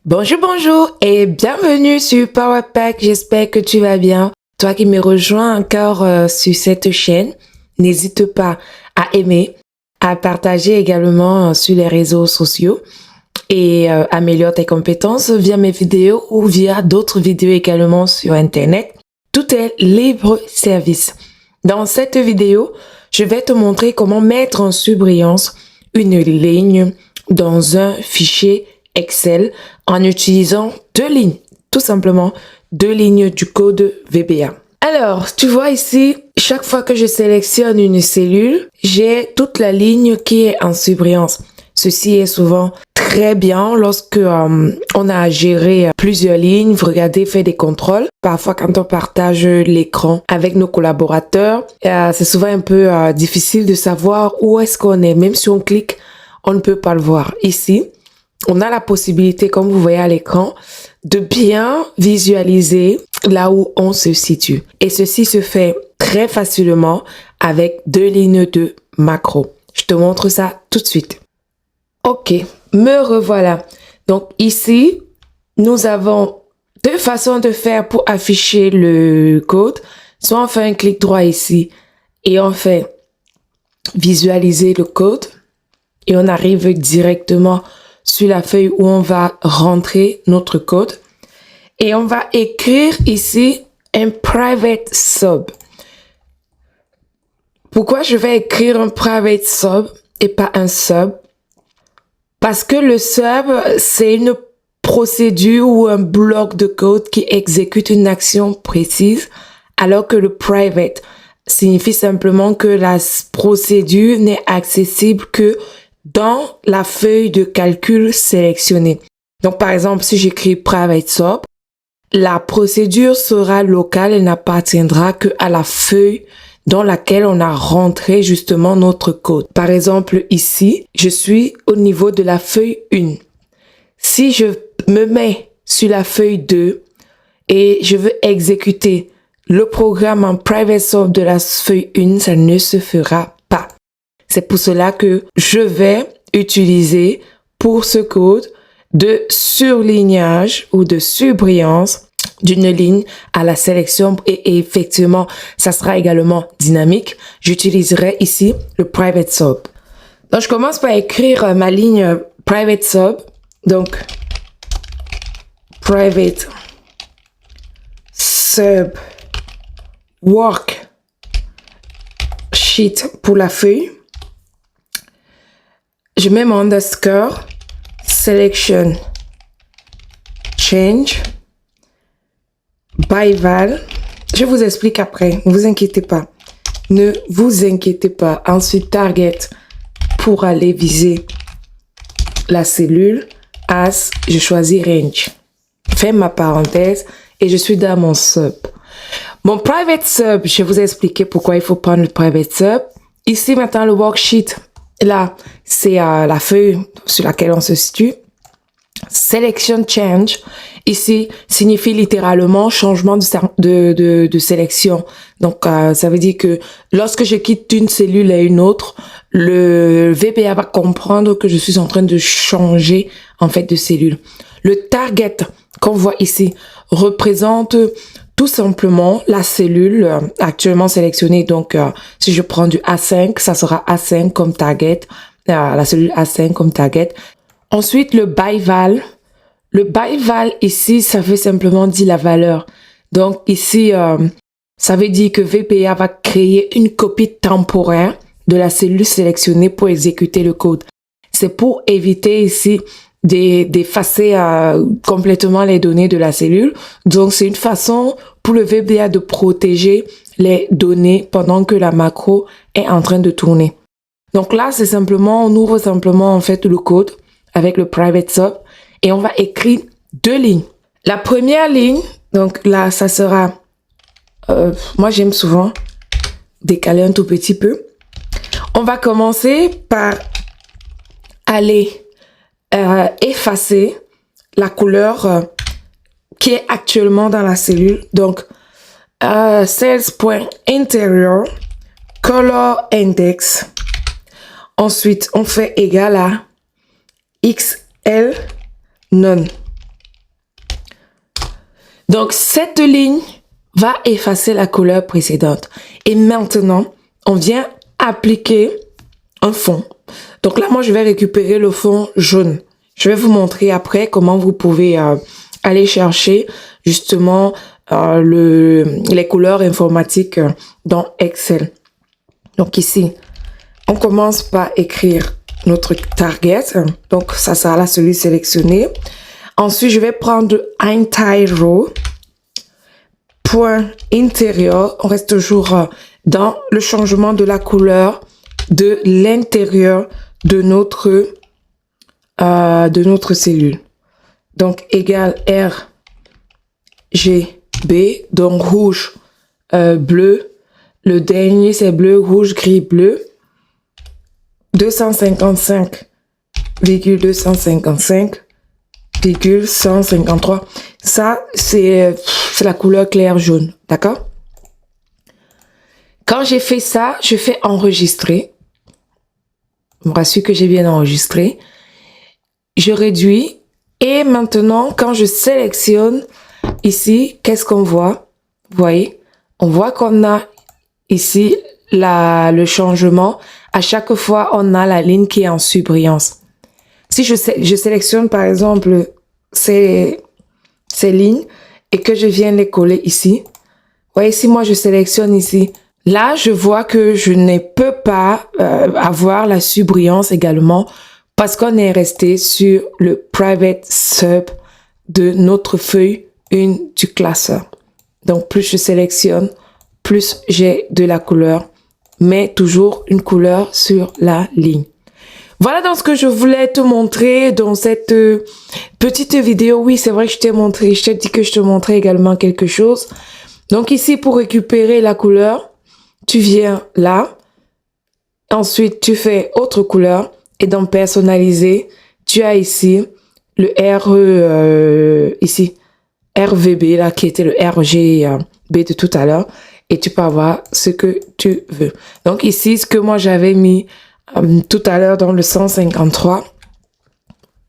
Bonjour, bonjour et bienvenue sur PowerPack. J'espère que tu vas bien. Toi qui me rejoins encore sur cette chaîne, n'hésite pas à aimer, à partager également sur les réseaux sociaux et améliore tes compétences via mes vidéos ou via d'autres vidéos également sur Internet. Tout est libre service. Dans cette vidéo, je vais te montrer comment mettre en surbrillance une ligne dans un fichier Excel en utilisant deux lignes, tout simplement deux lignes du code VBA. Alors, tu vois ici, chaque fois que je sélectionne une cellule, j'ai toute la ligne qui est en surbrillance. Ceci est souvent très bien lorsque on a à gérer plusieurs lignes, regarder, faire des contrôles. Parfois, quand on partage l'écran avec nos collaborateurs, c'est souvent un peu difficile de savoir où est-ce qu'on est. Même si on clique, on ne peut pas le voir. Ici, on a la possibilité, comme vous voyez à l'écran, de bien visualiser là où on se situe. Et ceci se fait très facilement avec deux lignes de macro. Je te montre ça tout de suite. Ok, me revoilà. Donc ici, nous avons deux façons de faire pour afficher le code. Soit on fait un clic droit ici et on fait visualiser le code et on arrive directement sur la feuille où on va rentrer notre code et on va écrire ici un private sub. Pourquoi je vais écrire un private sub et pas un sub? Parce que le sub, c'est une procédure ou un bloc de code qui exécute une action précise, alors que le private signifie simplement que la procédure n'est accessible que dans la feuille de calcul sélectionnée. Donc, par exemple, si j'écris private sub, la procédure sera locale, elle n'appartiendra que à la feuille dans laquelle on a rentré justement notre code. Par exemple, ici, je suis au niveau de la feuille 1. Si je me mets sur la feuille 2 et je veux exécuter le programme en private sub de la feuille 1, ça ne se fera pas. C'est pour cela que je vais utiliser pour ce code de surlignage ou de surbrillance d'une ligne à la sélection et effectivement, ça sera également dynamique. J'utiliserai ici le private sub. Donc, je commence par écrire ma ligne private sub. Donc, private sub work sheet pour la feuille. Je mets mon underscore, selection, change, by val. Je vous explique après, ne vous inquiétez pas. Ne vous inquiétez pas. Ensuite, target pour aller viser la cellule. As, je choisis range. Je fais ma parenthèse et je suis dans mon sub. Mon private sub, je vais vous expliquer pourquoi il faut prendre le private sub. Ici, maintenant, le worksheet. Là, c'est la feuille sur laquelle on se situe. Selection change, ici, signifie littéralement changement de sélection. Donc, ça veut dire que lorsque je quitte une cellule à une autre, le VBA va comprendre que je suis en train de changer, en fait, de cellule. Le target, qu'on voit ici, représente tout simplement la cellule actuellement sélectionnée. Donc, si je prends du A5, ça sera A5 comme target, la cellule A5 comme target. Ensuite, le by val. Le by val ici, ça veut simplement dire la valeur. Donc, ici, ça veut dire que VBA va créer une copie temporaire de la cellule sélectionnée pour exécuter le code. C'est pour éviter ici d'effacer complètement les données de la cellule. Donc, c'est une façon pour le VBA de protéger les données pendant que la macro est en train de tourner. Donc là, c'est simplement, on ouvre simplement en fait le code avec le private sub et on va écrire deux lignes. La première ligne, donc là, ça sera, moi j'aime souvent décaler un tout petit peu. On va commencer par aller effacer la couleur qui est actuellement dans la cellule. Donc, cells.interior, color index. Ensuite, on fait égal à XL none. Donc, cette ligne va effacer la couleur précédente. Et maintenant, on vient appliquer un fond. Donc là, moi, je vais récupérer le fond jaune. Je vais vous montrer après comment vous pouvez aller chercher justement les couleurs informatiques dans Excel. Donc ici, on commence par écrire notre target. Donc ça sera là celui sélectionné. Ensuite, je vais prendre entire row. Point intérieur. On reste toujours dans le changement de la couleur de l'intérieur de notre cellule. Donc égal R G B, donc rouge, bleu. Le dernier c'est bleu, rouge, gris, bleu. 255,255,153. Ça c'est la couleur clair jaune, d'accord? Quand j'ai fait ça, je fais enregistrer. Je me rassure que j'ai bien enregistré. Je réduis. Et maintenant, quand je sélectionne ici, qu'est-ce qu'on voit? Vous voyez? On voit qu'on a ici le changement. À chaque fois, on a la ligne qui est en surbrillance. Si je sélectionne par exemple ces lignes et que je viens les coller ici. Vous voyez, si moi je sélectionne ici, là, je vois que je ne peux pas avoir la surbrillance également parce qu'on est resté sur le private sub de notre feuille 1 du classeur. Donc, plus je sélectionne, plus j'ai de la couleur, mais toujours une couleur sur la ligne. Voilà donc ce que je voulais te montrer dans cette petite vidéo. Oui, c'est vrai que je t'ai montré, je t'ai dit que je te montrais également quelque chose. Donc ici, pour récupérer la couleur, tu viens là. Ensuite, tu fais autre couleur. Et dans personnaliser, tu as ici le ici, RVB, là, qui était le RGB de tout à l'heure. Et tu peux avoir ce que tu veux. Donc ici, ce que moi j'avais mis tout à l'heure dans le 153,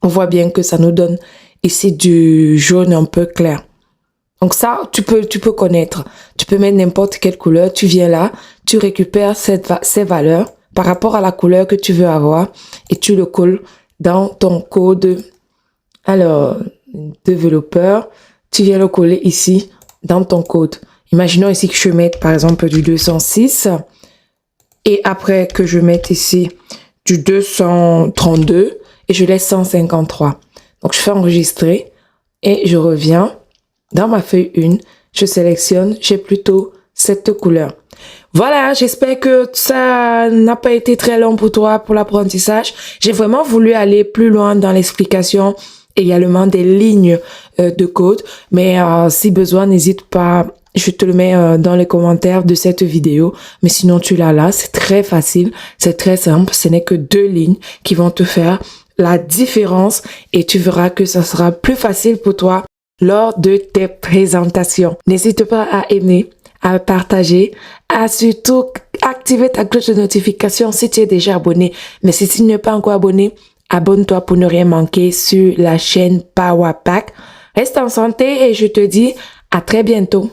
on voit bien que ça nous donne ici du jaune un peu clair. Donc ça, tu peux connaître. Tu peux mettre n'importe quelle couleur. Tu viens là, tu récupères ces valeurs par rapport à la couleur que tu veux avoir et tu le colles dans ton code. Alors, développeur, tu viens le coller ici dans ton code. Imaginons ici que je mette par exemple du 206 et après que je mette ici du 232 et je laisse 153. Donc, je fais enregistrer et je reviens dans ma feuille 1. Je sélectionne, j'ai plutôt cette couleur. Voilà, j'espère que ça n'a pas été très long pour toi pour l'apprentissage. J'ai vraiment voulu aller plus loin dans l'explication également des lignes de code. Mais si besoin, n'hésite pas, je te le mets dans les commentaires de cette vidéo. Mais sinon, tu l'as là, c'est très facile, c'est très simple. Ce n'est que 2 lignes qui vont te faire la différence et tu verras que ça sera plus facile pour toi lors de tes présentations. N'hésite pas à aimer, à partager, à surtout activer ta cloche de notification si tu es déjà abonné. Mais si tu n'es pas encore abonné, abonne-toi pour ne rien manquer sur la chaîne Power Pack. Reste en santé et je te dis à très bientôt.